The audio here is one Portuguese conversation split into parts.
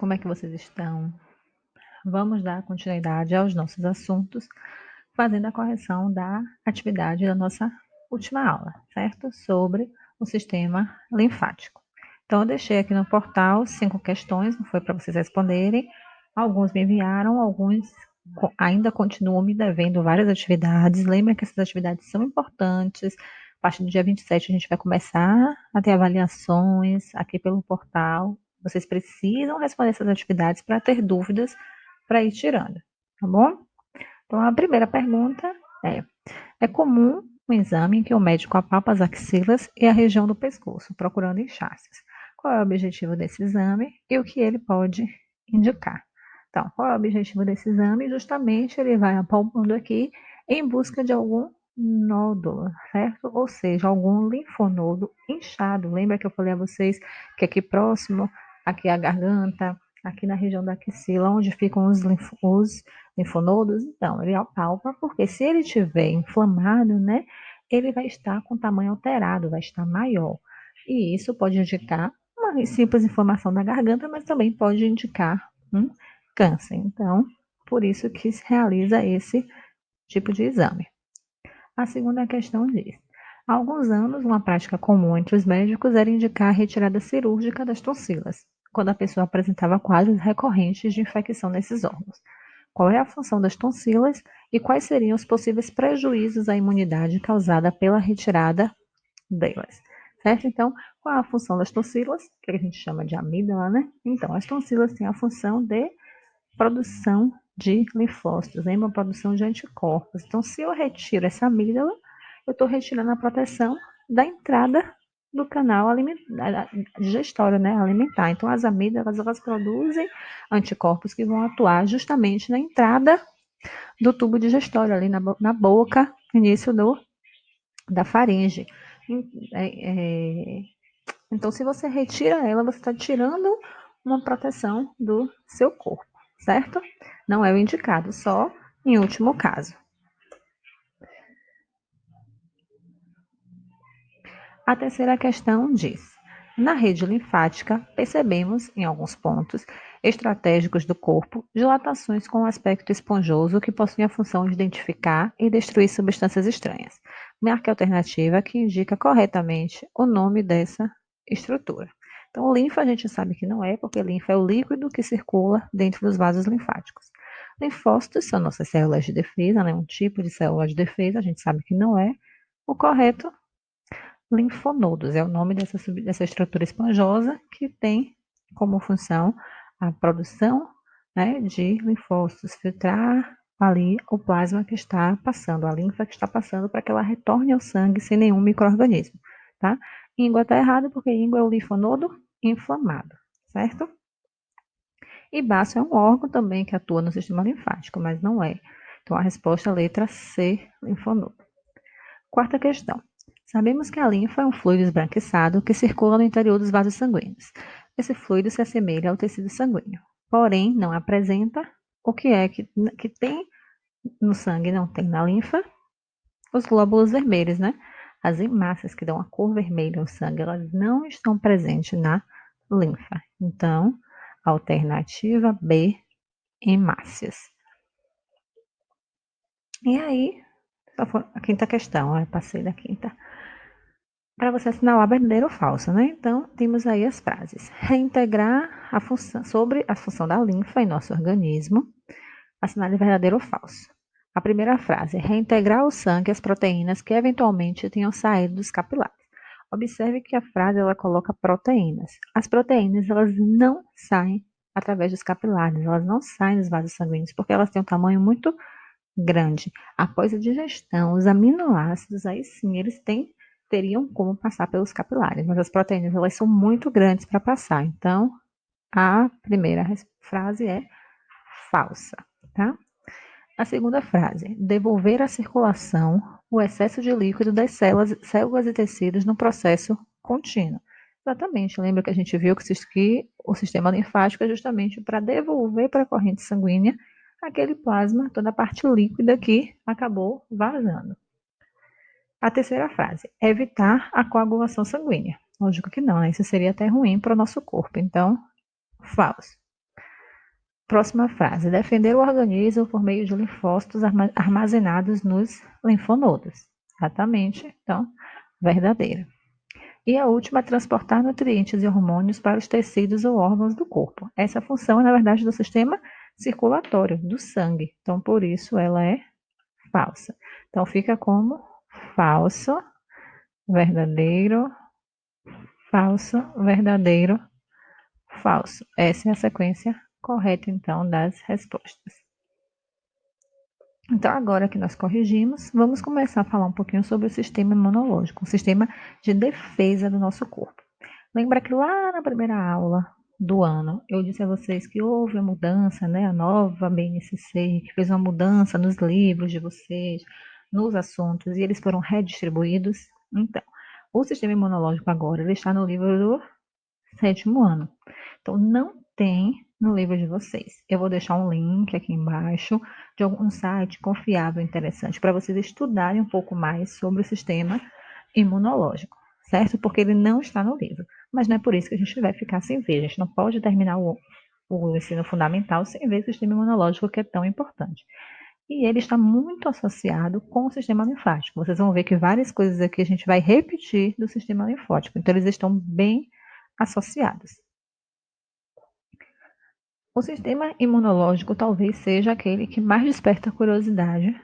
como é que vocês estão? Vamos dar continuidade aos nossos assuntos, fazendo a correção da atividade da nossa última aula, certo? Sobre o sistema linfático. Então, eu deixei aqui no portal 5 questões, não foi para vocês responderem. Alguns me enviaram, alguns ainda continuam me devendo várias atividades. Lembra que essas atividades são importantes. A partir do dia 27 a gente vai começar a ter avaliações aqui pelo portal. Vocês precisam responder essas atividades para ter dúvidas para ir tirando, tá bom? Então, a primeira pergunta é comum um exame em que o médico apalpa as axilas e a região do pescoço, procurando inchaços. Qual é o objetivo desse exame e o que ele pode indicar? Então, qual é o objetivo desse exame? Justamente ele vai apalpando aqui em busca de algum nódulo, certo? Ou seja, algum linfonodo inchado. Lembra que eu falei a vocês que aqui próximo, aqui a garganta, aqui na região da axila, onde ficam os linfonodos? Então, ele apalpa, porque se ele estiver inflamado, né, ele vai estar com tamanho alterado, vai estar maior. E isso pode indicar uma simples inflamação da garganta, mas também pode indicar um câncer. Então, por isso que se realiza esse tipo de exame. A segunda questão diz: há alguns anos, uma prática comum entre os médicos era indicar a retirada cirúrgica das tonsilas, quando a pessoa apresentava quadros recorrentes de infecção nesses órgãos. Qual é a função das tonsilas e quais seriam os possíveis prejuízos à imunidade causada pela retirada delas? Certo? Então, qual é a função das tonsilas? Que a gente chama de amígdala, né? Então, as tonsilas têm a função de produção de linfócitos, uma produção de anticorpos. Então, se eu retiro essa amígdala, eu estou retirando a proteção da entrada do canal digestório, né, alimentar. Então, as amígdalas, elas produzem anticorpos que vão atuar justamente na entrada do tubo digestório, ali na boca, início da faringe. Então, se você retira ela, você está tirando uma proteção do seu corpo, certo? Não é o indicado, só em último caso. A terceira questão diz: na rede linfática, percebemos, em alguns pontos estratégicos do corpo, dilatações com um aspecto esponjoso que possuem a função de identificar e destruir substâncias estranhas. Marque a alternativa que indica corretamente o nome dessa estrutura. Então, linfa a gente sabe que não é, porque linfa é o líquido que circula dentro dos vasos linfáticos. Linfócitos são nossas células de defesa, né? Um tipo de célula de defesa, a gente sabe que não é. O correto, linfonodos, é o nome dessa estrutura esponjosa que tem como função a produção, né, de linfócitos, filtrar ali o plasma que está passando, a linfa que está passando, para que ela retorne ao sangue sem nenhum micro-organismo, tá? Íngua está errado porque íngua é o linfonodo inflamado, certo? E baço é um órgão também que atua no sistema linfático, mas não é. Então, a resposta é a letra C, linfonodo. Quarta questão. Sabemos que a linfa é um fluido esbranquiçado que circula no interior dos vasos sanguíneos. Esse fluido se assemelha ao tecido sanguíneo, porém não apresenta o que é que tem no sangue e não tem na linfa, os glóbulos vermelhos, né? As hemácias que dão a cor vermelha ao sangue, elas não estão presentes na linfa. Então, alternativa B, hemácias. E aí, a quinta questão, eu passei da quinta. Para você assinalar verdadeiro ou falso, né? Então, temos aí as frases. Reintegrar a função, sobre a função da linfa em nosso organismo, assinale verdadeiro ou falso. A primeira frase, reintegrar ao sangue as proteínas que eventualmente tenham saído dos capilares. Observe que a frase ela coloca proteínas. As proteínas elas não saem através dos capilares, elas não saem dos vasos sanguíneos, porque elas têm um tamanho muito grande. Após a digestão, os aminoácidos, aí sim, eles teriam como passar pelos capilares, mas as proteínas elas são muito grandes para passar. Então, a primeira frase é falsa, tá? A segunda frase, devolver à circulação o excesso de líquido das células e tecidos no processo contínuo. Exatamente, lembra que a gente viu que o sistema linfático é justamente para devolver para a corrente sanguínea aquele plasma, toda a parte líquida que acabou vazando. A terceira frase, evitar a coagulação sanguínea. Lógico que não, né? Isso seria até ruim para o nosso corpo, então, falso. Próxima frase. Defender o organismo por meio de linfócitos armazenados nos linfonodos. Exatamente. Então, verdadeira. E a última é transportar nutrientes e hormônios para os tecidos ou órgãos do corpo. Essa função é, na verdade, do sistema circulatório, do sangue. Então, por isso, ela é falsa. Então, fica como falso, verdadeiro, falso, verdadeiro, falso. Essa é a sequência correta, então, das respostas. Então, agora que nós corrigimos, vamos começar a falar um pouquinho sobre o sistema imunológico, o sistema de defesa do nosso corpo. Lembra que lá na primeira aula do ano, eu disse a vocês que houve a mudança, né, a nova BNCC, que fez uma mudança nos livros de vocês, nos assuntos, e eles foram redistribuídos. Então, o sistema imunológico agora ele está no livro do 7º ano. Então, não tem no livro de vocês. Eu vou deixar um link aqui embaixo de algum site confiável e interessante para vocês estudarem um pouco mais sobre o sistema imunológico, certo? Porque ele não está no livro. Mas não é por isso que a gente vai ficar sem ver. A gente não pode terminar o ensino fundamental sem ver o sistema imunológico, que é tão importante. E ele está muito associado com o sistema linfático. Vocês vão ver que várias coisas aqui a gente vai repetir do sistema linfático. Então, eles estão bem associados. O sistema imunológico talvez seja aquele que mais desperta curiosidade,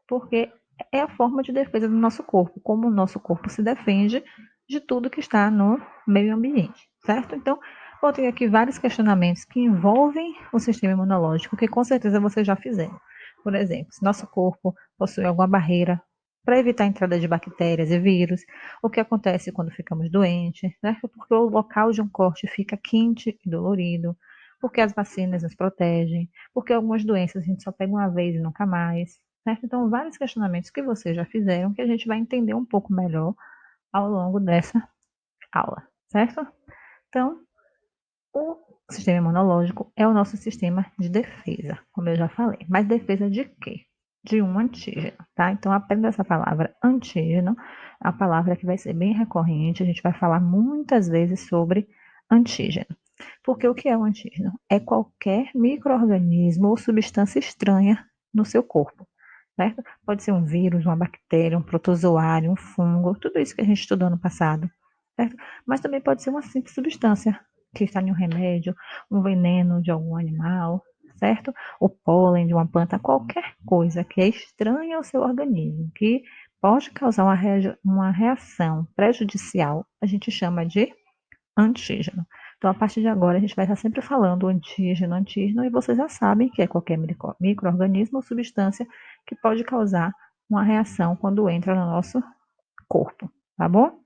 porque é a forma de defesa do nosso corpo, como o nosso corpo se defende de tudo que está no meio ambiente, certo? Então, vou ter aqui vários questionamentos que envolvem o sistema imunológico, que com certeza vocês já fizeram. Por exemplo, se nosso corpo possui alguma barreira para evitar a entrada de bactérias e vírus, o que acontece quando ficamos doentes, certo? Porque o local de um corte fica quente e dolorido, porque as vacinas nos protegem, porque algumas doenças a gente só pega uma vez e nunca mais, certo? Então, vários questionamentos que vocês já fizeram que a gente vai entender um pouco melhor ao longo dessa aula, certo? Então, o sistema imunológico é o nosso sistema de defesa, como eu já falei. Mas defesa de quê? De um antígeno, tá? Então, aprenda essa palavra antígeno, a palavra que vai ser bem recorrente, a gente vai falar muitas vezes sobre antígeno. Porque o que é um antígeno? É qualquer micro-organismo ou substância estranha no seu corpo, certo? Pode ser um vírus, uma bactéria, um protozoário, um fungo, tudo isso que a gente estudou no passado, certo? Mas também pode ser uma simples substância que está em um remédio, um veneno de algum animal, certo? O pólen de uma planta, qualquer coisa que é estranha ao seu organismo, que pode causar uma reação prejudicial, a gente chama de antígeno. Então, a partir de agora, a gente vai estar sempre falando antígeno, antígeno, e vocês já sabem que é qualquer micro-organismo ou substância que pode causar uma reação quando entra no nosso corpo, tá bom?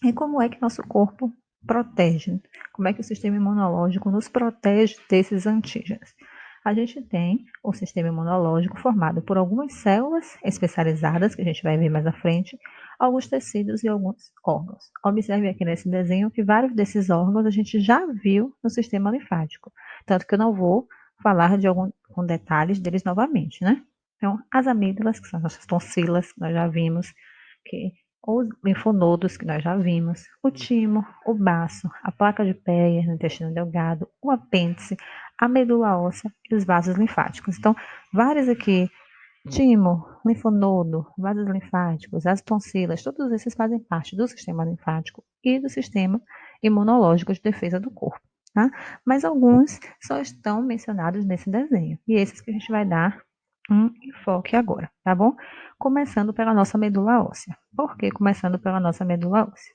E como é que nosso corpo protege? Como é que o sistema imunológico nos protege desses antígenos? A gente tem o sistema imunológico formado por algumas células especializadas, que a gente vai ver mais à frente, alguns tecidos e alguns órgãos. Observe aqui nesse desenho que vários desses órgãos a gente já viu no sistema linfático, tanto que eu não vou falar com detalhes deles novamente, né? Então, as amígdalas, que são as nossas tonsilas, que nós já vimos, que os linfonodos, que nós já vimos, o timo, o baço, a placa de Peyer no intestino delgado, o apêndice, a medula óssea e os vasos linfáticos. Então, vários aqui, timo, linfonodo, vasos linfáticos, as tonsilas, todos esses fazem parte do sistema linfático e do sistema imunológico de defesa do corpo, tá? Mas alguns só estão mencionados nesse desenho, e esses que a gente vai dar um enfoque agora, tá bom? Começando pela nossa medula óssea. Por que começando pela nossa medula óssea?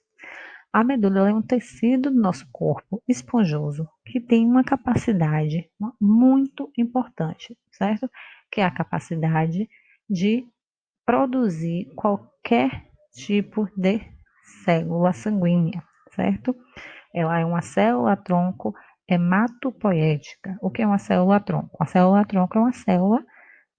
A medula é um tecido do nosso corpo esponjoso que tem uma capacidade muito importante, certo? Que é a capacidade de produzir qualquer tipo de célula sanguínea, certo? Ela é uma célula-tronco hematopoética. O que é uma célula-tronco? A célula-tronco é uma célula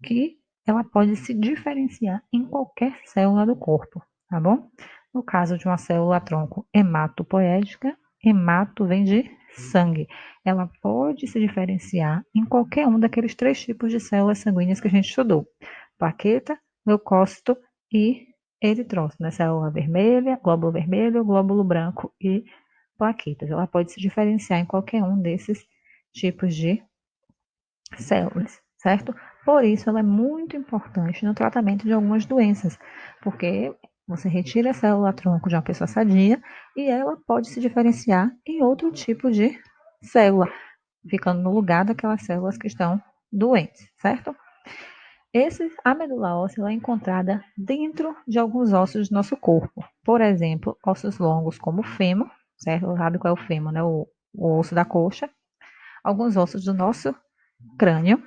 que ela pode se diferenciar em qualquer célula do corpo, tá bom? No caso de uma célula-tronco hematopoética, hemato vem de sangue. Ela pode se diferenciar em qualquer um daqueles 3 tipos de células sanguíneas que a gente estudou: plaqueta, leucócito e eritrócito, né? Célula vermelha, glóbulo branco e plaquetas. Ela pode se diferenciar em qualquer um desses tipos de células, certo? Por isso, ela é muito importante no tratamento de algumas doenças, porque você retira a célula-tronco de uma pessoa sadia e ela pode se diferenciar em outro tipo de célula, ficando no lugar daquelas células que estão doentes, certo? A medula óssea ela é encontrada dentro de alguns ossos do nosso corpo. Por exemplo, ossos longos como o fêmur, certo? Sabe qual é o fêmur, né? O osso da coxa. Alguns ossos do nosso crânio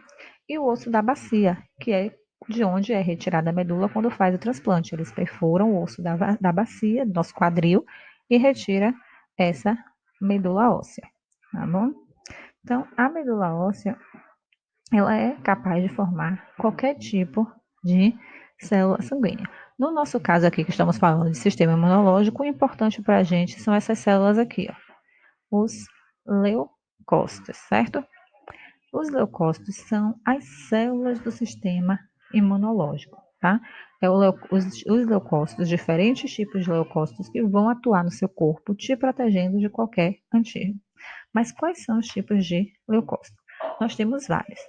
e o osso da bacia, que é de onde é retirada a medula quando faz o transplante. Eles perfuram o osso da bacia, do nosso quadril, e retira essa medula óssea, tá bom? Então, a medula óssea, ela é capaz de formar qualquer tipo de célula sanguínea. No nosso caso aqui, que estamos falando de sistema imunológico, o importante para a gente são essas células aqui, ó, os leucócitos, certo? Os leucócitos são as células do sistema imunológico, tá? Os leucócitos, diferentes tipos de leucócitos que vão atuar no seu corpo, te protegendo de qualquer antígeno. Mas quais são os tipos de leucócito? Nós temos vários.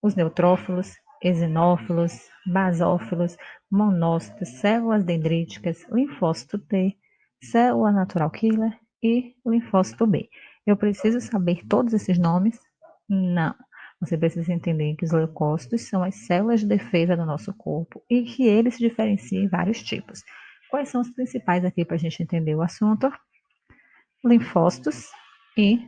Os neutrófilos, eosinófilos, basófilos, monócitos, células dendríticas, linfócito T, célula natural killer e linfócito B. Eu preciso saber todos esses nomes? Não. Você precisa entender que os leucócitos são as células de defesa do nosso corpo e que eles se diferenciam em vários tipos. Quais são os principais aqui para a gente entender o assunto? Linfócitos e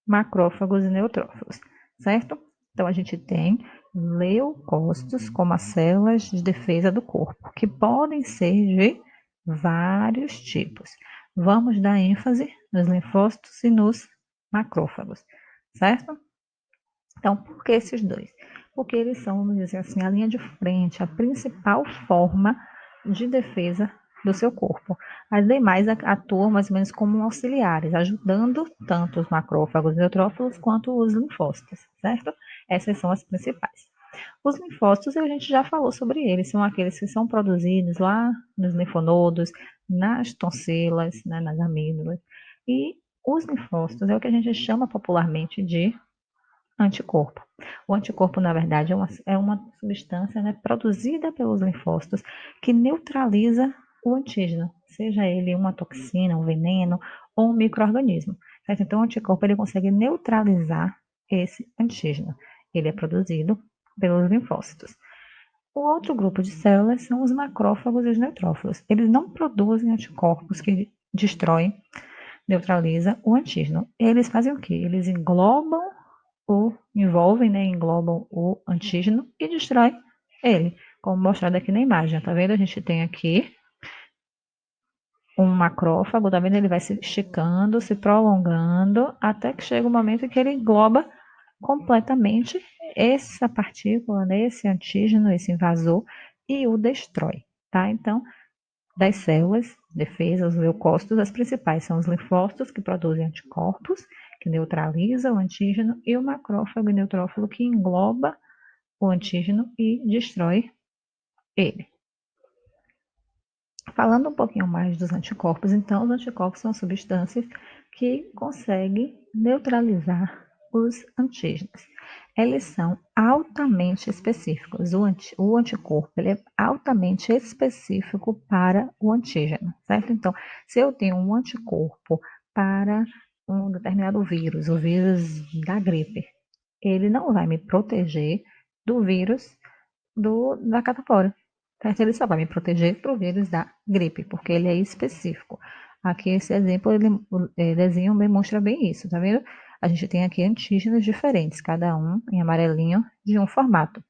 macrófagos e neutrófilos, certo? Então, a gente tem leucócitos como as células de defesa do corpo, que podem ser de vários tipos. Vamos dar ênfase nos linfócitos e nos macrófagos, certo? Então, por que esses dois? Porque eles são, vamos dizer assim, a linha de frente, a principal forma de defesa do seu corpo. As demais atuam mais ou menos como auxiliares, ajudando tanto os macrófagos e neutrófilos quanto os linfócitos, certo? Essas são as principais. Os linfócitos, a gente já falou sobre eles, são aqueles que são produzidos lá nos linfonodos, nas tonsilas, né, nas amígdalas. E os linfócitos é o que a gente chama popularmente de anticorpo. O anticorpo, na verdade, é uma substância, né, produzida pelos linfócitos que neutraliza o antígeno, seja ele uma toxina, um veneno ou um micro-organismo. Certo? Então, o anticorpo ele consegue neutralizar esse antígeno. Ele é produzido pelos linfócitos. O outro grupo de células são os macrófagos e os neutrófilos. Eles não produzem anticorpos que destroem, neutraliza o antígeno. Eles fazem o quê? Eles envolvem, né, englobam o antígeno e destrói ele, como mostrado aqui na imagem. Tá vendo? A gente tem aqui um macrófago, tá vendo? Ele vai se esticando, se prolongando, até que chega o momento em que ele engloba completamente essa partícula, né, esse antígeno, esse invasor, e o destrói, tá? Então, das células, defesa, os leucócitos, as principais são os linfócitos, que produzem anticorpos, que neutralizam o antígeno, e o macrófago e neutrófilo, que engloba o antígeno e destrói ele. Falando um pouquinho mais dos anticorpos, então, os anticorpos são substâncias que conseguem neutralizar os antígenos. Eles são altamente específicos. O anticorpo ele é altamente específico para o antígeno, certo? Então, se eu tenho um anticorpo para um determinado vírus, o vírus da gripe, ele não vai me proteger do vírus da catapora, certo? Ele só vai me proteger para o vírus da gripe, porque ele é específico. Aqui esse exemplo, o desenho demonstra bem isso, tá vendo? A gente tem aqui antígenos diferentes, cada um em amarelinho de um formato,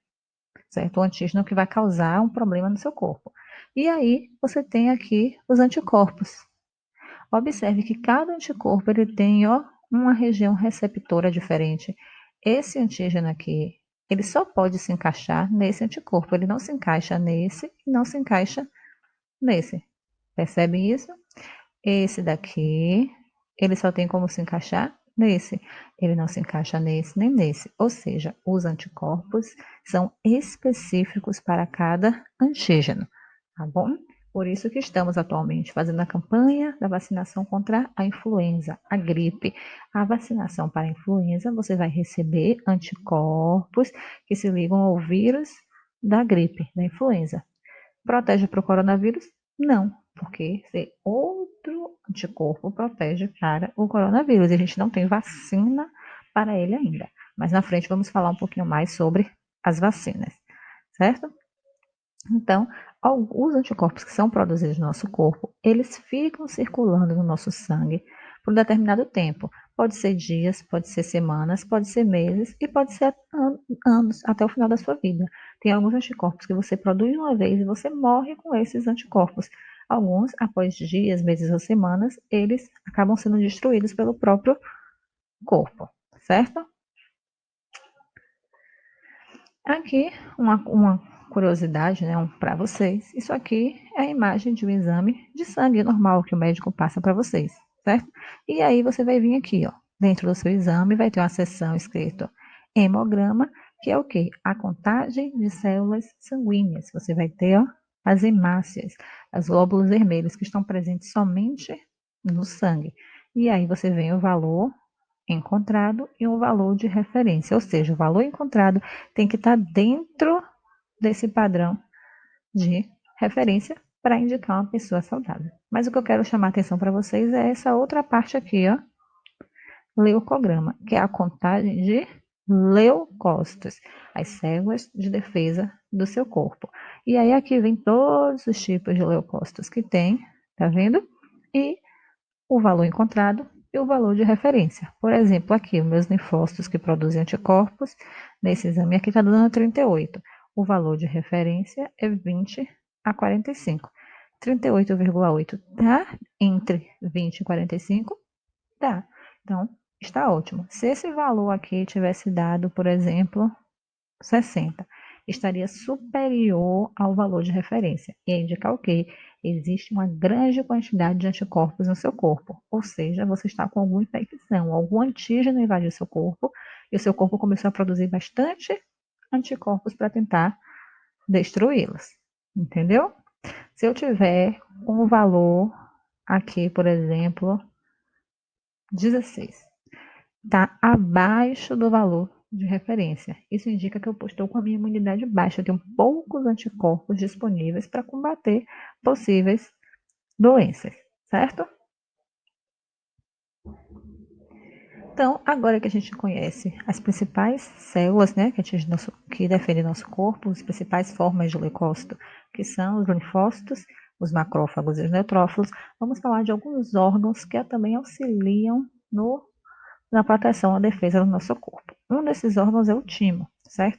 certo? O antígeno que vai causar um problema no seu corpo. E aí você tem aqui os anticorpos. Observe que cada anticorpo ele tem, ó, uma região receptora diferente. Esse antígeno aqui, ele só pode se encaixar nesse anticorpo. Ele não se encaixa nesse e não se encaixa nesse. Percebe isso? Esse daqui, ele só tem como se encaixar nesse. Ele não se encaixa nesse nem nesse. Ou seja, os anticorpos são específicos para cada antígeno, tá bom? Por isso que estamos atualmente fazendo a campanha da vacinação contra a influenza, a gripe. A vacinação para a influenza, você vai receber anticorpos que se ligam ao vírus da gripe, da influenza. Protege para o coronavírus? Não, porque outro anticorpo protege para o coronavírus. E a gente não tem vacina para ele ainda. Mas na frente vamos falar um pouquinho mais sobre as vacinas, certo? Então, os anticorpos que são produzidos no nosso corpo, eles ficam circulando no nosso sangue por um determinado tempo. Pode ser dias, pode ser semanas, pode ser meses e pode ser anos, até o final da sua vida. Tem alguns anticorpos que você produz uma vez e você morre com esses anticorpos. Alguns, após dias, meses ou semanas, eles acabam sendo destruídos pelo próprio corpo, certo? Aqui, uma curiosidade, né, para vocês. Isso aqui é a imagem de um exame de sangue normal que o médico passa para vocês, certo? E aí você vai vir aqui, ó, dentro do seu exame vai ter uma seção escrito hemograma, que é o quê? A contagem de células sanguíneas. Você vai ter, ó, as hemácias, os glóbulos vermelhos que estão presentes somente no sangue. E aí você vem o valor encontrado e um valor de referência, ou seja, o valor encontrado tem que estar dentro desse padrão de referência para indicar uma pessoa saudável. Mas o que eu quero chamar a atenção para vocês é essa outra parte aqui, ó, leucograma, que é a contagem de leucócitos, as células de defesa do seu corpo. E aí aqui vem todos os tipos de leucócitos que tem, tá vendo? E o valor encontrado e o valor de referência. Por exemplo, aqui, os meus linfócitos que produzem anticorpos, nesse exame aqui está dando 38. O valor de referência é 20 a 45. 38,8 tá entre 20 e 45? Tá. Então, está ótimo. Se esse valor aqui tivesse dado, por exemplo, 60, estaria superior ao valor de referência. E indicar o quê? Existe uma grande quantidade de anticorpos no seu corpo. Ou seja, você está com alguma infecção, algum antígeno invadiu seu corpo e o seu corpo começou a produzir bastante anticorpos para tentar destruí-los. Entendeu? Se eu tiver um valor aqui, por exemplo, 16, está abaixo do valor de referência. Isso indica que eu estou com a minha imunidade baixa, eu tenho poucos anticorpos disponíveis para combater possíveis doenças, certo? Então, agora que a gente conhece as principais células, né, que defendem nosso corpo, as principais formas de leucócito, que são os linfócitos, os macrófagos e os neutrófilos, vamos falar de alguns órgãos que também auxiliam na proteção à defesa do nosso corpo. Um desses órgãos é o timo, certo?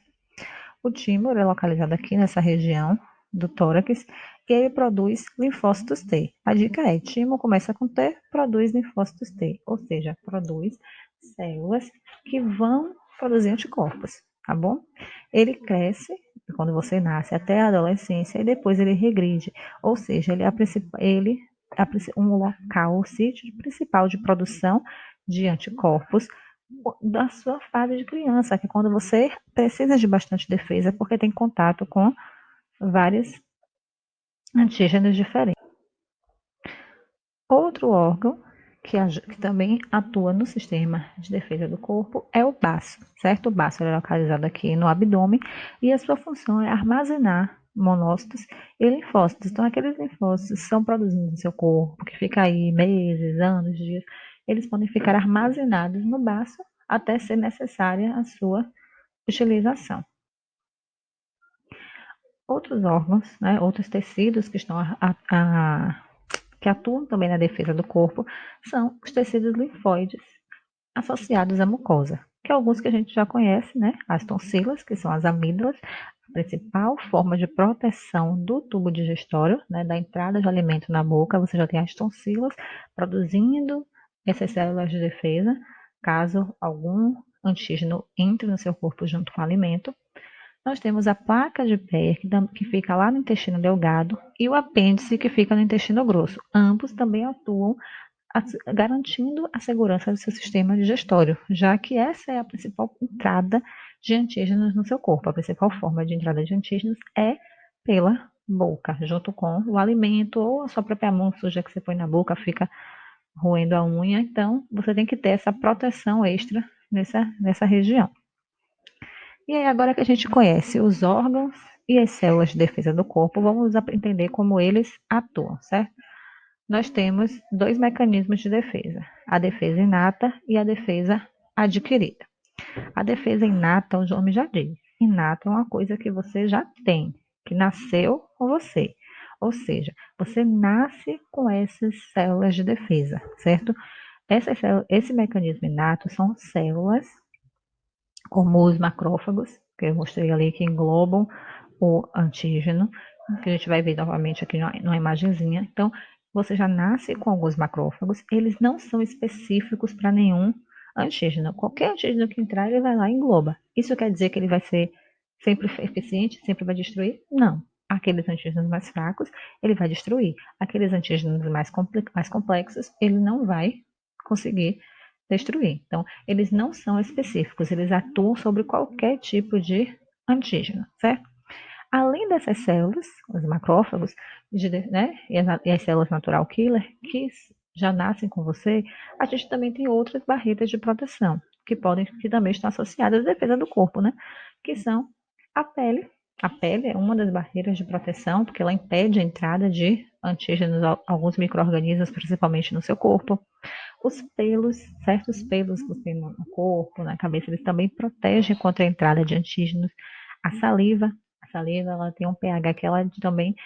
O timo é localizado aqui nessa região do tórax e ele produz linfócitos T. A dica é, timo começa com T, produz linfócitos T, ou seja, produz células que vão produzir anticorpos, tá bom? Ele cresce quando você nasce até a adolescência e depois ele regride, ou seja, ele é um local, o sítio principal de produção de anticorpos da sua fase de criança, que é quando você precisa de bastante defesa, porque tem contato com vários antígenos diferentes. Outro órgão que também atua no sistema de defesa do corpo é o baço, certo? O baço é localizado aqui no abdômen e a sua função é armazenar monócitos e linfócitos. Então, aqueles linfócitos que são produzidos no seu corpo, que fica aí meses, anos, dias, eles podem ficar armazenados no baço até ser necessária a sua utilização. Outros órgãos, né, outros tecidos que atuam também na defesa do corpo são os tecidos linfóides associados à mucosa, que é alguns que a gente já conhece, né? As tonsilas, que são as amígdalas, a principal forma de proteção do tubo digestório, né, da entrada de alimento na boca, você já tem as tonsilas produzindo essas células de defesa, caso algum antígeno entre no seu corpo junto com o alimento. Nós temos a placa de Peyer, que fica lá no intestino delgado, e o apêndice, que fica no intestino grosso. Ambos também atuam garantindo a segurança do seu sistema digestório, já que essa é a principal entrada de antígenos no seu corpo. A principal forma de entrada de antígenos é pela boca, junto com o alimento ou a sua própria mão suja que você põe na boca, fica roendo a unha. Então, você tem que ter essa proteção extra nessa região. E aí, agora que a gente conhece os órgãos e as células de defesa do corpo, vamos entender como eles atuam, certo? Nós temos dois mecanismos de defesa: a defesa inata e a defesa adquirida. A defesa inata, o nome já diz, inata é uma coisa que você já tem, que nasceu com você. Ou seja, você nasce com essas células de defesa, certo? Esse mecanismo inato são células, como os macrófagos, que eu mostrei ali, que englobam o antígeno, que a gente vai ver novamente aqui numa imagenzinha. Então, você já nasce com alguns macrófagos, eles não são específicos para nenhum antígeno. Qualquer antígeno que entrar, ele vai lá e engloba. Isso quer dizer que ele vai ser sempre eficiente, sempre vai destruir? Não. Aqueles antígenos mais fracos, ele vai destruir. Aqueles antígenos mais complexos, ele não vai conseguir destruir. Então, eles não são específicos, eles atuam sobre qualquer tipo de antígeno, certo? Além dessas células, os macrófagos, né, e as células natural killer, que já nascem com você, a gente também tem outras barreiras de proteção, que também estão associadas à defesa do corpo, né? Que são a pele. A pele é uma das barreiras de proteção, porque ela impede a entrada de antígenos, alguns micro-organismos, principalmente no seu corpo. Os pelos, certos pelos que tem no corpo, na cabeça, eles também protegem contra a entrada de antígenos. A saliva ela tem um pH que ela também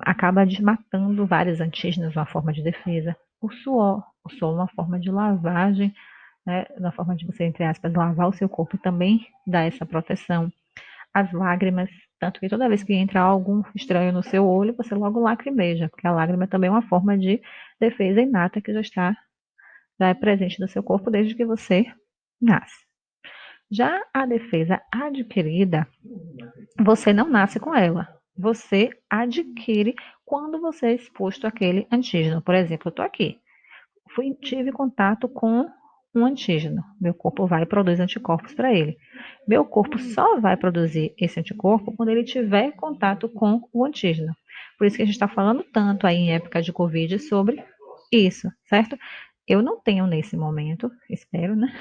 acaba desmatando vários antígenos, uma forma de defesa. O suor é uma forma de lavagem, né, uma forma de você, entre aspas, lavar o seu corpo e também dá essa proteção. As lágrimas, tanto que toda vez que entra algo estranho no seu olho, você logo lacrimeja, porque a lágrima também é uma forma de defesa inata que já é presente no seu corpo desde que você nasce. Já a defesa adquirida, você não nasce com ela. Você adquire quando você é exposto àquele antígeno. Por exemplo, eu estou aqui, tive contato com um antígeno. Meu corpo vai e produz anticorpos para ele. Meu corpo só vai produzir esse anticorpo quando ele tiver contato com o antígeno. Por isso que a gente está falando tanto aí em época de Covid sobre isso, certo? Eu não tenho nesse momento, espero, né,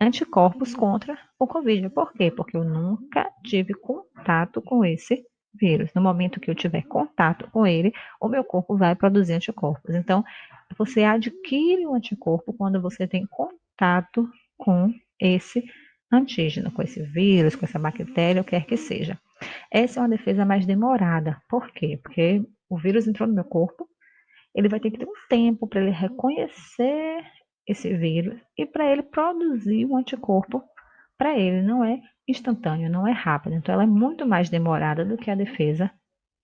anticorpos contra o Covid. Por quê? Porque eu nunca tive contato com esse vírus. No momento que eu tiver contato com ele, o meu corpo vai produzir anticorpos. Então, você adquire o anticorpo quando você tem contato com esse antígeno, com esse vírus, com essa bactéria, o que quer que seja. Essa é uma defesa mais demorada. Por quê? Porque o vírus entrou no meu corpo, ele vai ter que ter um tempo para ele reconhecer esse vírus e para ele produzir um anticorpo para ele. Não é instantâneo, não é rápido. Então, ela é muito mais demorada do que a defesa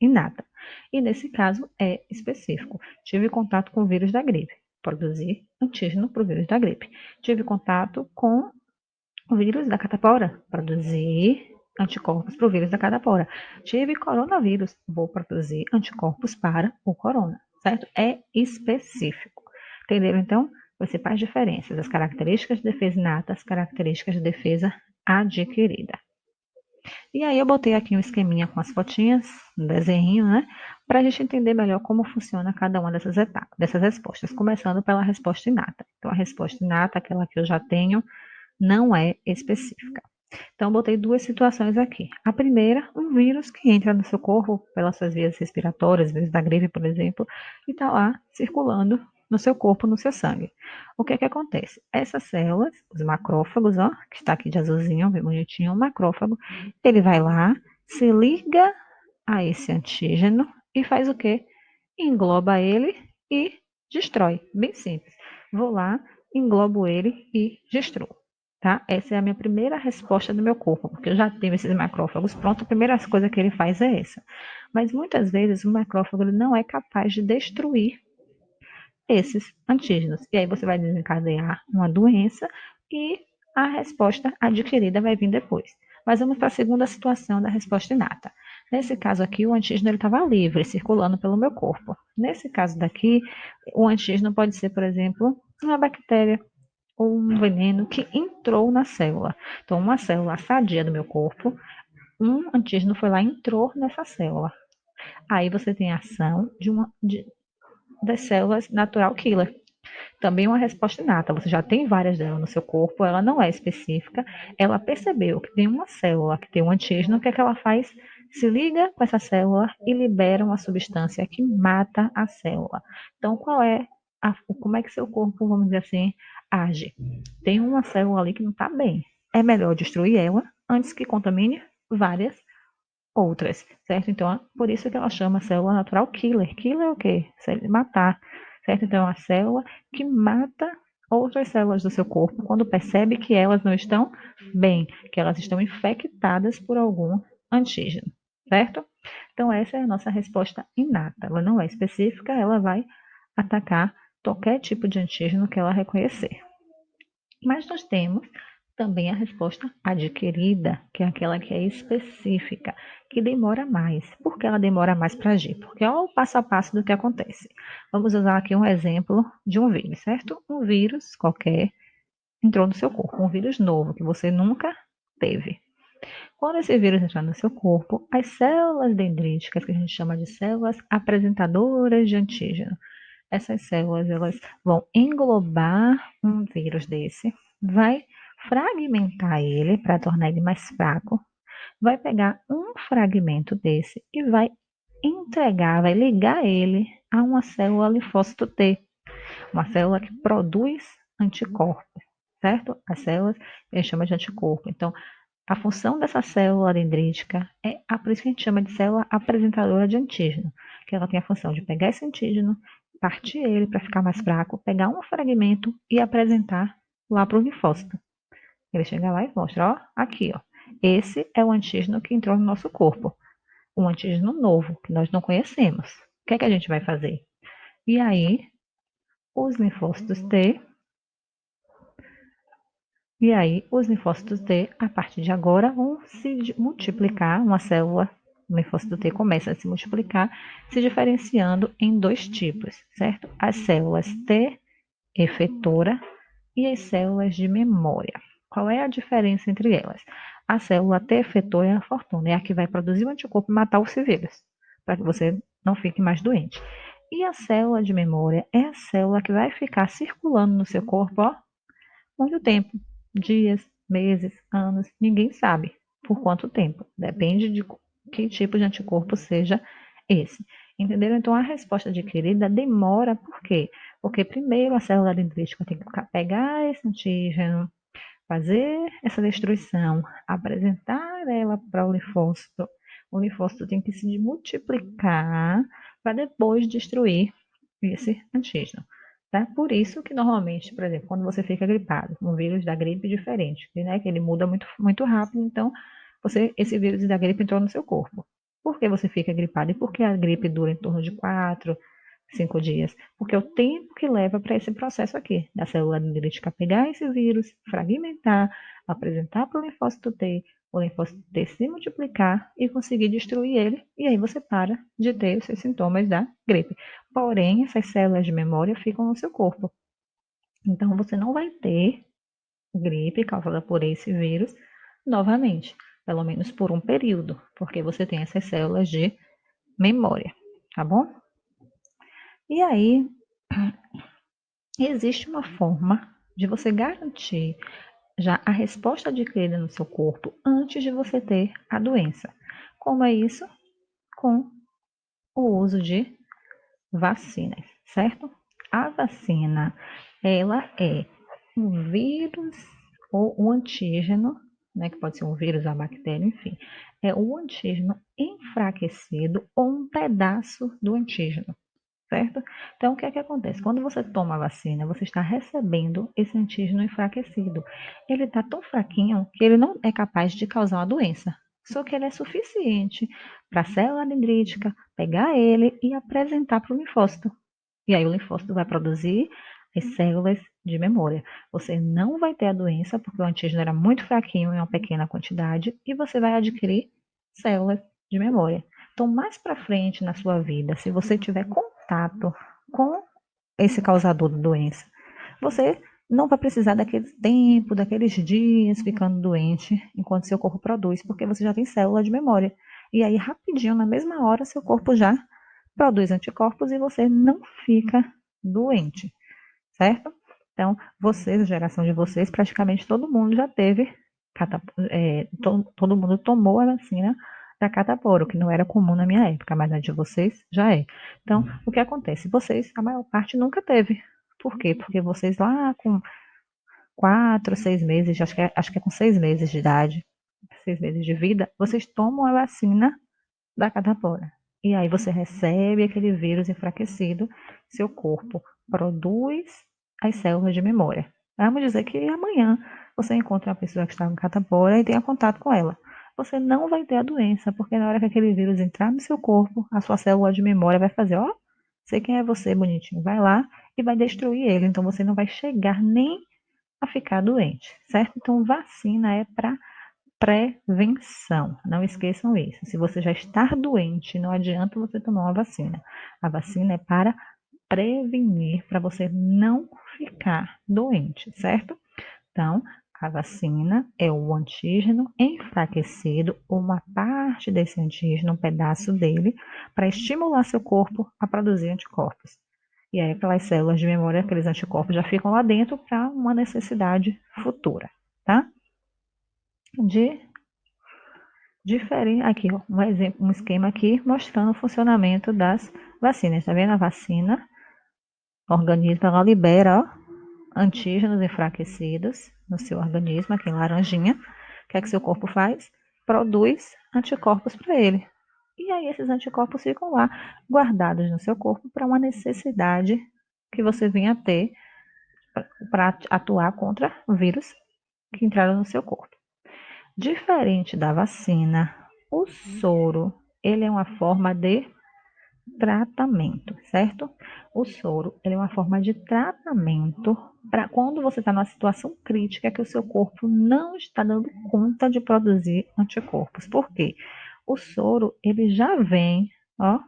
inata. E nesse caso é específico. Tive contato com o vírus da gripe, produzir antígeno para o vírus da gripe. Tive contato com o vírus da catapora, produzir anticorpos para o vírus da catapora. Tive coronavírus, vou produzir anticorpos para o corona, certo? É específico. Entenderam, então? Principais diferenças, as características de defesa inata, as características de defesa adquirida. E aí eu botei aqui um esqueminha com as fotinhas, um desenho, né? Para a gente entender melhor como funciona cada uma dessas etapas, dessas respostas, começando pela resposta inata. Então, a resposta inata, aquela que eu já tenho, não é específica. Então, botei duas situações aqui. A primeira, um vírus que entra no seu corpo pelas suas vias respiratórias, vírus da gripe, por exemplo, e está lá circulando no seu corpo, no seu sangue. O que é que acontece? Essas células, os macrófagos, ó, que está aqui de azulzinho, bem bonitinho, o macrófago, ele vai lá, se liga a esse antígeno e faz o quê? Engloba ele e destrói. Bem simples. Vou lá, englobo ele e destruo. Tá? Essa é a minha primeira resposta do meu corpo, porque eu já tenho esses macrófagos pronto, a primeira coisa que ele faz é essa. Mas muitas vezes o macrófago ele não é capaz de destruir esses antígenos. E aí você vai desencadear uma doença e a resposta adquirida vai vir depois. Mas vamos para a segunda situação da resposta inata. Nesse caso aqui, o antígeno estava livre, circulando pelo meu corpo. Nesse caso daqui, o antígeno pode ser, por exemplo, uma bactéria ou um veneno que entrou na célula. Então, uma célula sadia do meu corpo, um antígeno foi lá e entrou nessa célula. Aí você tem a ação das células natural killer. Também uma resposta inata. Você já tem várias delas no seu corpo, ela não é específica. Ela percebeu que tem uma célula que tem um antígeno, o que é que ela faz? Se liga com essa célula e libera uma substância que mata a célula. Então, como é que seu corpo, vamos dizer assim, age? Tem uma célula ali que não está bem. É melhor destruir ela antes que contamine várias outras, certo? Então, por isso que ela chama célula natural killer. Killer é o quê? Matar, certo? Então, é uma célula que mata outras células do seu corpo quando percebe que elas não estão bem, que elas estão infectadas por algum antígeno, certo? Então, essa é a nossa resposta inata. Ela não é específica, ela vai atacar qualquer tipo de antígeno que ela reconhecer. Mas nós temos também a resposta adquirida, que é aquela que é específica, que demora mais. Por que ela demora mais para agir? Porque olha o passo a passo do que acontece. Vamos usar aqui um exemplo de um vírus, certo? Um vírus qualquer entrou no seu corpo, um vírus novo que você nunca teve. Quando esse vírus entrar no seu corpo, as células dendríticas, que a gente chama de células apresentadoras de antígeno, essas células elas vão englobar um vírus desse, vai fragmentar ele para tornar ele mais fraco, vai pegar um fragmento desse e vai entregar, vai ligar ele a uma célula linfócito T, uma célula que produz anticorpos, certo? As células a gente chama de anticorpo. Então, a função dessa célula dendrítica por isso que a gente chama de célula apresentadora de antígeno, que ela tem a função de pegar esse antígeno, partir ele para ficar mais fraco, pegar um fragmento e apresentar lá para o linfócito. Ele chega lá e mostra, ó, aqui, ó, esse é o antígeno que entrou no nosso corpo, um antígeno novo que nós não conhecemos. O que é que a gente vai fazer? E aí, os linfócitos T E aí, os linfócitos T, a partir de agora, vão se multiplicar. Uma célula, o linfócito T começa a se multiplicar, se diferenciando em dois tipos, certo? As células T efetora e as células de memória. Qual é a diferença entre elas? A célula T efetora é a fortuna, é a que vai produzir o anticorpo e matar os vírus, para que você não fique mais doente. E a célula de memória é a célula que vai ficar circulando no seu corpo, ó, muito tempo, dias, meses, anos, ninguém sabe por quanto tempo. Depende de que tipo de anticorpo seja esse. Entenderam? Então, a resposta adquirida demora, por quê? Porque primeiro a célula dendrítica tem que pegar esse antígeno, fazer essa destruição, apresentar ela para o linfócito. O linfócito tem que se multiplicar para depois destruir esse antígeno. Tá? Por isso que normalmente, por exemplo, quando você fica gripado, um vírus da gripe diferente, né, que ele muda muito, muito rápido, então esse vírus da gripe entrou no seu corpo. Por que você fica gripado? E por que a gripe dura em torno de 4, 5 dias? Porque é o tempo que leva para esse processo aqui, da célula dendrítica pegar esse vírus, fragmentar, apresentar para o linfócito T, o linfócito T se multiplicar e conseguir destruir ele, e aí você para de ter os seus sintomas da gripe. Porém, essas células de memória ficam no seu corpo. Então, você não vai ter gripe causada por esse vírus novamente, pelo menos por um período, porque você tem essas células de memória, tá bom? E aí, existe uma forma de você garantir já a resposta adquirida no seu corpo antes de você ter a doença. Como é isso? Com o uso de vacinas, certo? A vacina, ela é um vírus ou um antígeno, né, que pode ser um vírus, uma bactéria, enfim, é um antígeno enfraquecido ou um pedaço do antígeno, certo? Então, o que é que acontece? Quando você toma a vacina, você está recebendo esse antígeno enfraquecido. Ele está tão fraquinho que ele não é capaz de causar uma doença. Só que ele é suficiente para a célula dendrítica pegar ele e apresentar para o linfócito. E aí o linfócito vai produzir as células de memória. Você não vai ter a doença porque o antígeno era muito fraquinho em uma pequena quantidade e você vai adquirir células de memória. Então, mais para frente na sua vida, se você tiver contato com esse causador da doença, você não vai precisar daquele tempo, daqueles dias ficando doente enquanto seu corpo produz, porque você já tem célula de memória. E aí, rapidinho, na mesma hora, seu corpo já produz anticorpos e você não fica doente, certo? Então, vocês, a geração de vocês, praticamente todo mundo já teve, todo mundo tomou a vacina da catapora, o que não era comum na minha época, mas na de vocês já é. Então, o que acontece? Vocês, a maior parte, nunca teve. Por quê? Porque vocês lá com 4, 6 meses, acho que é com 6 meses de idade, 6 meses de vida, vocês tomam a vacina da catapora. E aí você recebe aquele vírus enfraquecido, seu corpo produz as células de memória. Vamos dizer que amanhã você encontra uma pessoa que está com catapora e tenha contato com ela. Você não vai ter a doença, porque na hora que aquele vírus entrar no seu corpo, a sua célula de memória vai fazer, ó, sei quem é você, bonitinho, vai lá e vai destruir ele. Então você não vai chegar nem a ficar doente, certo? Então vacina é para prevenção. Não esqueçam isso. Se você já está doente, não adianta você tomar uma vacina. A vacina é para prevenir, para você não ficar doente, certo? Então, a vacina é o antígeno enfraquecido, uma parte desse antígeno, um pedaço dele, para estimular seu corpo a produzir anticorpos. E aí, aquelas células de memória, aqueles anticorpos já ficam lá dentro para uma necessidade futura, tá? De diferente, aqui, ó, um exemplo, um esquema aqui mostrando o funcionamento das vacinas. Tá vendo a vacina? O organismo ela libera, ó, antígenos enfraquecidos no seu organismo, aqui em laranjinha. O que é que seu corpo faz? Produz anticorpos para ele. E aí esses anticorpos ficam lá guardados no seu corpo para uma necessidade que você venha a ter para atuar contra vírus que entraram no seu corpo. Diferente da vacina, o soro, ele é uma forma de tratamento, certo? O soro, ele é uma forma de tratamento para quando você está numa situação crítica que o seu corpo não está dando conta de produzir anticorpos. Por quê? O soro, ele já vem, ó,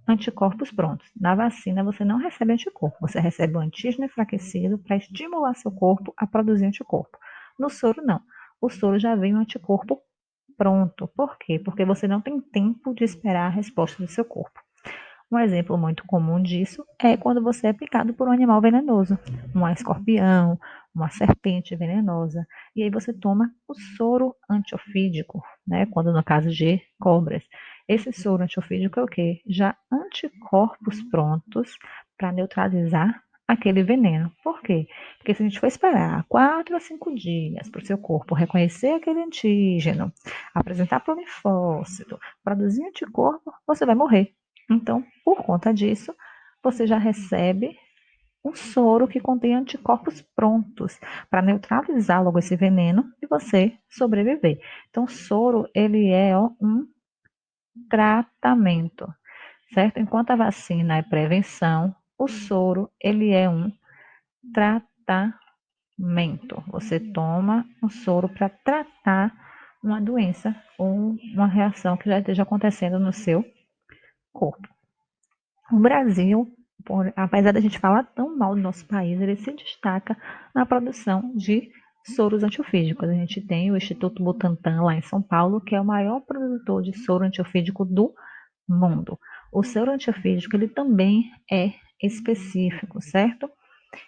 anticorpos prontos. Na vacina, você não recebe anticorpo, você recebe o antígeno enfraquecido para estimular seu corpo a produzir anticorpo. No soro, não. O soro já vem um anticorpo pronto. Por quê? Porque você não tem tempo de esperar a resposta do seu corpo. Um exemplo muito comum disso é quando você é picado por um animal venenoso, um escorpião, uma serpente venenosa, e aí você toma o soro antiofídico, né? Quando no caso de cobras. Esse soro antiofídico é o quê? Já anticorpos prontos para neutralizar aquele veneno. Por quê? Porque se a gente for esperar 4 a 5 dias para o seu corpo reconhecer aquele antígeno, apresentar para o linfócito, produzir anticorpo, você vai morrer. Então, por conta disso, você já recebe um soro que contém anticorpos prontos para neutralizar logo esse veneno e você sobreviver. Então, o soro, ele é um tratamento, certo? Enquanto a vacina é prevenção, o soro, ele é um tratamento. Você toma um soro para tratar uma doença ou uma reação que já esteja acontecendo no seu corpo. O Brasil, apesar da gente falar tão mal do nosso país, ele se destaca na produção de soros antiofídicos. A gente tem o Instituto Butantan lá em São Paulo, que é o maior produtor de soro antiofídico do mundo. O soro antiofídico ele também é específico, certo?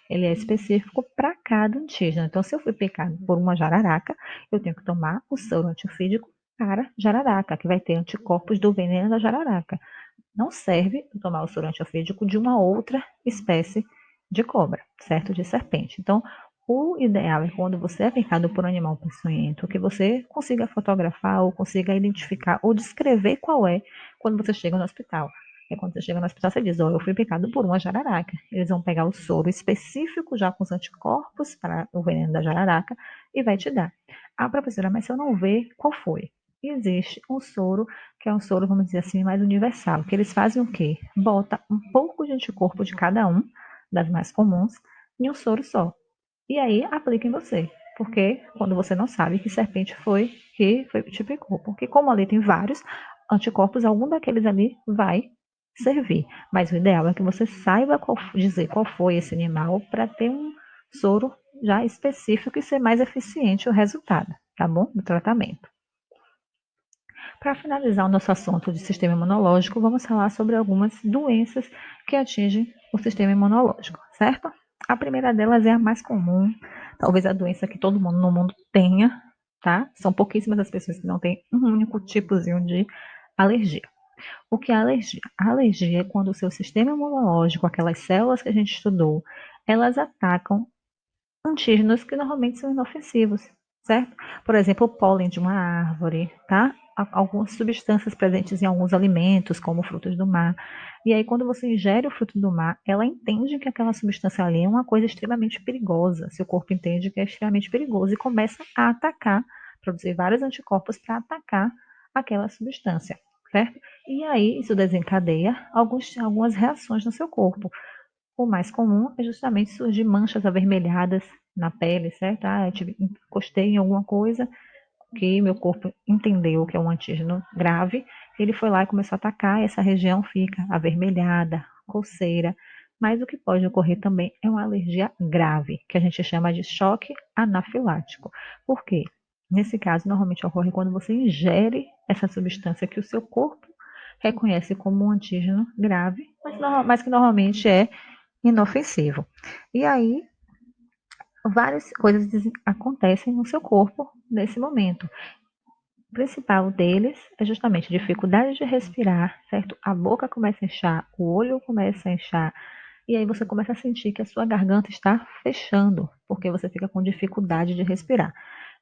Ele é específico para cada antígeno. Então, se eu fui picado por uma jararaca, eu tenho que tomar o soro antiofídico para jararaca, que vai ter anticorpos do veneno da jararaca. Não serve tomar o soro antiofídico de uma outra espécie de cobra, certo? De serpente. Então, o ideal é quando você é picado por um animal peçonhento, que você consiga fotografar ou consiga identificar ou descrever qual é quando você chega no hospital. É quando você chega no hospital, você diz, eu fui picado por uma jararaca. Eles vão pegar o soro específico já com os anticorpos para o veneno da jararaca e vai te dar. Ah, professora, mas se eu não ver, qual foi? Existe um soro, que é um soro, vamos dizer assim, mais universal, que eles fazem o quê? Bota um pouco de anticorpo de cada um, das mais comuns, em um soro só. E aí aplica em você. Porque quando você não sabe que serpente foi que te picou. Porque como ali tem vários anticorpos, algum daqueles ali vai servir. Mas o ideal é que você saiba dizer qual foi esse animal para ter um soro já específico e ser mais eficiente o resultado, tá bom? Do tratamento. Para finalizar o nosso assunto de sistema imunológico, vamos falar sobre algumas doenças que atingem o sistema imunológico, certo? A primeira delas é a mais comum, talvez a doença que todo mundo no mundo tenha, tá? São pouquíssimas as pessoas que não têm um único tipozinho de alergia. O que é alergia? A alergia é quando o seu sistema imunológico, aquelas células que a gente estudou, elas atacam antígenos que normalmente são inofensivos, certo? Por exemplo, o pólen de uma árvore, tá? Algumas substâncias presentes em alguns alimentos, como frutos do mar. E aí, quando você ingere o fruto do mar, ela entende que aquela substância ali é uma coisa extremamente perigosa. Seu corpo entende que é extremamente perigoso e começa a atacar, produzir vários anticorpos para atacar aquela substância, certo? E aí, isso desencadeia algumas reações no seu corpo. O mais comum é justamente surgir manchas avermelhadas na pele, certo? Eu encostei em alguma coisa que meu corpo entendeu que é um antígeno grave, ele foi lá e começou a atacar, e essa região fica avermelhada, coceira. Mas o que pode ocorrer também é uma alergia grave, que a gente chama de choque anafilático. Por quê? Nesse caso, normalmente ocorre quando você ingere essa substância que o seu corpo reconhece como um antígeno grave, mas que normalmente é inofensivo. E aí, várias coisas acontecem no seu corpo nesse momento. O principal deles é justamente dificuldade de respirar, certo? A boca começa a inchar, o olho começa a inchar, e aí você começa a sentir que a sua garganta está fechando, porque você fica com dificuldade de respirar.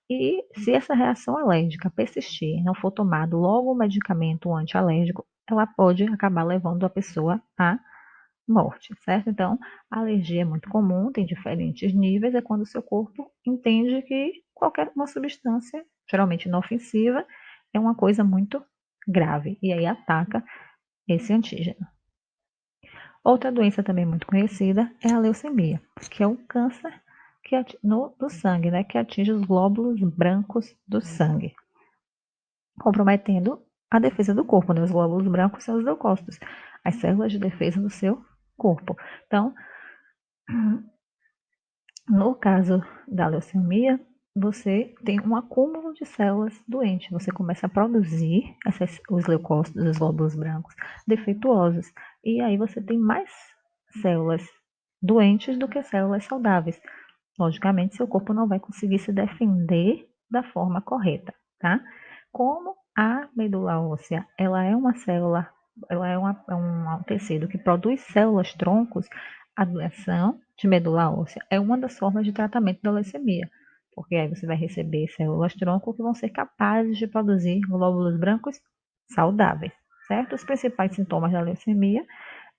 E se essa reação alérgica persistir, não for tomado logo o medicamento antialérgico, ela pode acabar levando a pessoa a morte, certo? Então, a alergia é muito comum, tem diferentes níveis, é quando o seu corpo entende que qualquer uma substância, geralmente inofensiva, é uma coisa muito grave, e aí ataca esse antígeno. Outra doença também muito conhecida é a leucemia, que é um câncer do sangue, né, que atinge os glóbulos brancos do sangue, comprometendo a defesa do corpo, né? Os glóbulos brancos são os leucócitos, as células de defesa do seu corpo. Então, no caso da leucemia, você tem um acúmulo de células doentes. Você começa a produzir os leucócitos, os glóbulos brancos, defeituosos. E aí você tem mais células doentes do que células saudáveis. Logicamente, seu corpo não vai conseguir se defender da forma correta, tá? Como a medula óssea, ela é uma célula, ela é um tecido que produz células troncos, a doação de medula óssea é uma das formas de tratamento da leucemia, porque aí você vai receber células tronco que vão ser capazes de produzir glóbulos brancos saudáveis, certo? Os principais sintomas da leucemia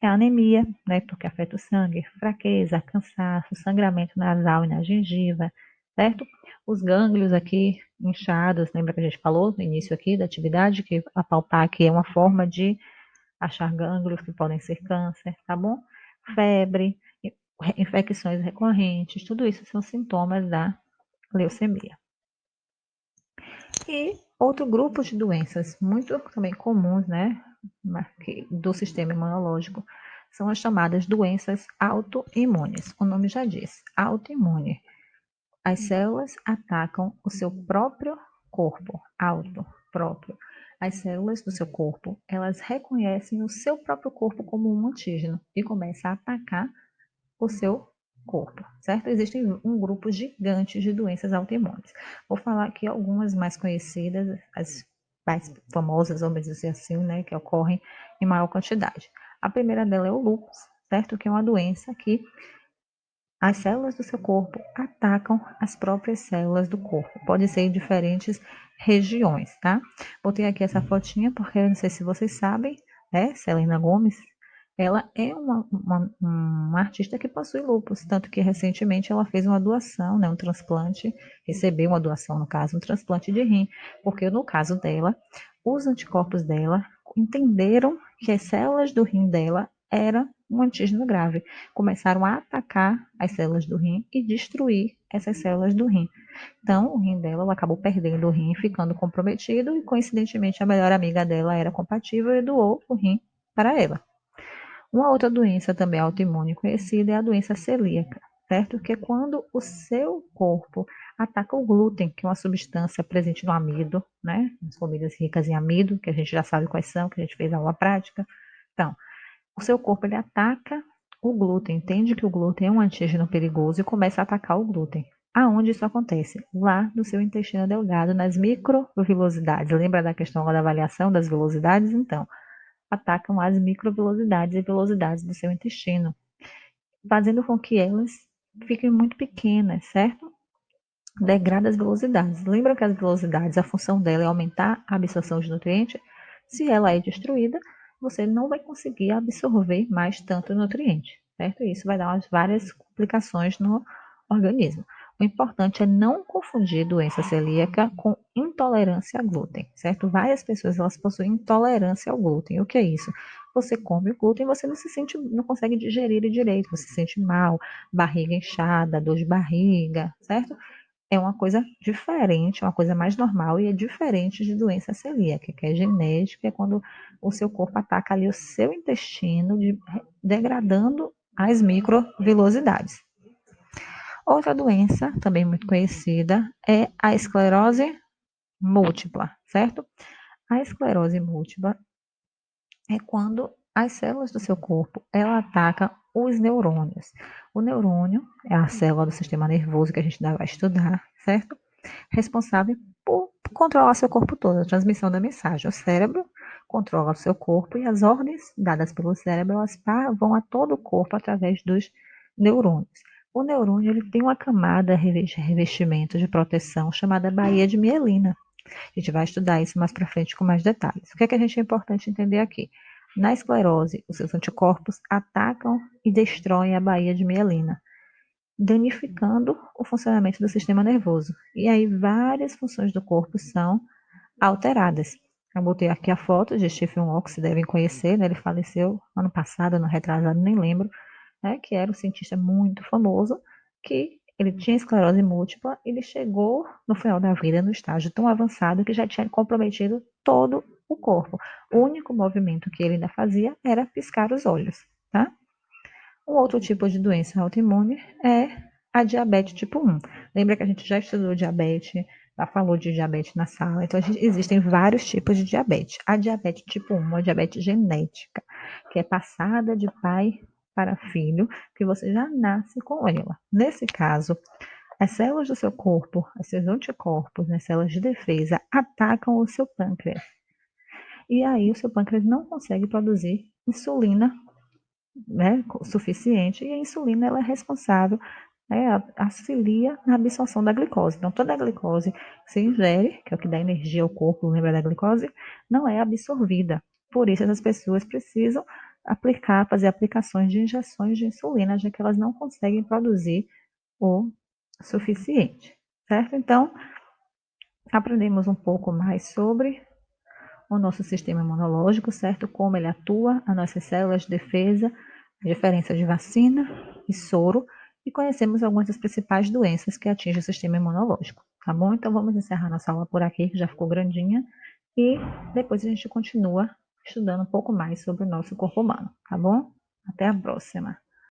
é a anemia, né, porque afeta o sangue, fraqueza, cansaço, sangramento nasal e na gengiva, certo? Os gânglios aqui inchados, lembra que a gente falou no início aqui da atividade, que apalpar aqui é uma forma de achar gânglios que podem ser câncer, tá bom? Febre, infecções recorrentes, tudo isso são sintomas da leucemia. E outro grupo de doenças muito também comuns, né, do sistema imunológico, são as chamadas doenças autoimunes. O nome já diz, autoimune. As células atacam o seu próprio corpo, próprio. As células do seu corpo, elas reconhecem o seu próprio corpo como um antígeno e começam a atacar o seu corpo, certo? Existem um grupo gigante de doenças autoimunes. Vou falar aqui algumas mais conhecidas, as mais famosas, vamos dizer assim, né, que ocorrem em maior quantidade. A primeira dela é o lúpus, certo? Que é uma doença que as células do seu corpo atacam as próprias células do corpo. Pode ser em diferentes regiões, tá? Botei aqui essa fotinha porque eu não sei se vocês sabem, né? Selena Gomez, ela é uma artista que possui lúpus, tanto que recentemente ela fez uma doação, né, um transplante, recebeu uma doação, no caso, um transplante de rim, porque no caso dela, os anticorpos dela entenderam que as células do rim dela eram um antígeno grave, começaram a atacar as células do rim e destruir essas células do rim. Então, o rim dela, ela acabou perdendo o rim, ficando comprometido, e coincidentemente a melhor amiga dela era compatível e doou o rim para ela. Uma outra doença também autoimune conhecida é a doença celíaca. certo? Que é quando o seu corpo ataca o glúten, que é uma substância presente no amido, né? Nas comidas ricas em amido, que a gente já sabe quais são, que a gente fez a aula prática. Então, o seu corpo ele ataca o glúten, entende que o glúten é um antígeno perigoso e começa a atacar o glúten. Aonde isso acontece? Lá no seu intestino delgado, nas microvilosidades. Lembra da questão da avaliação das velocidades? Então, atacam as microvilosidades e velocidades do seu intestino, fazendo com que elas fiquem muito pequenas, certo? Degrada as velocidades. Lembra que as velocidades, a função dela é aumentar a absorção de nutrientes? Se ela é destruída, você não vai conseguir absorver mais tanto nutriente, certo? Isso vai dar umas várias complicações no organismo. O importante é não confundir doença celíaca com intolerância a glúten, certo? Várias pessoas elas possuem intolerância ao glúten. O que é isso? Você come o glúten e você não se sente, não consegue digerir ele direito, você se sente mal, barriga inchada, dor de barriga, certo? É uma coisa diferente, uma coisa mais normal e é diferente de doença celíaca, que é genética, é quando o seu corpo ataca ali o seu intestino, degradando as microvilosidades. Outra doença, também muito conhecida, é a esclerose múltipla, certo? A esclerose múltipla é quando as células do seu corpo, ela ataca os neurônios. O neurônio é a célula do sistema nervoso que a gente ainda vai estudar, certo? Responsável por controlar seu corpo todo, a transmissão da mensagem. O cérebro controla o seu corpo e as ordens dadas pelo cérebro elas vão a todo o corpo através dos neurônios. O neurônio ele tem uma camada revestimento de proteção chamada baía de mielina. A gente vai estudar isso mais para frente com mais detalhes. O que é que a gente é importante entender aqui? Na esclerose, os seus anticorpos atacam e destroem a baía de mielina, danificando o funcionamento do sistema nervoso. E aí várias funções do corpo são alteradas. Eu botei aqui a foto de Stephen Hawking, vocês devem conhecer, né? Ele faleceu ano passado, ano retrasado, nem lembro, né? Que era um cientista muito famoso, que ele tinha esclerose múltipla e ele chegou no final da vida no estágio tão avançado que já tinha comprometido todo o corpo. O único movimento que ele ainda fazia era piscar os olhos, tá? Um outro tipo de doença autoimune é a diabetes tipo 1. Lembra que a gente já estudou diabetes, já falou de diabetes na sala, então existem vários tipos de diabetes. A diabetes tipo 1 é uma diabetes genética, que é passada de pai para filho, que você já nasce com ela. Nesse caso, as células do seu corpo, os seus anticorpos, as células de defesa, atacam o seu pâncreas. E aí o seu pâncreas não consegue produzir insulina, né, suficiente, e a insulina ela é responsável, né, auxilia na absorção da glicose. Então, toda a glicose que se ingere, que é o que dá energia ao corpo, lembra da glicose, não é absorvida. Por isso, essas pessoas precisam fazer aplicações de injeções de insulina, já que elas não conseguem produzir o suficiente, certo? Então, aprendemos um pouco mais sobre o nosso sistema imunológico, certo? Como ele atua, as nossas células de defesa, a diferença de vacina e soro, e conhecemos algumas das principais doenças que atingem o sistema imunológico, tá bom? Então vamos encerrar nossa aula por aqui, que já ficou grandinha, e depois a gente continua estudando um pouco mais sobre o nosso corpo humano, tá bom? Até a próxima!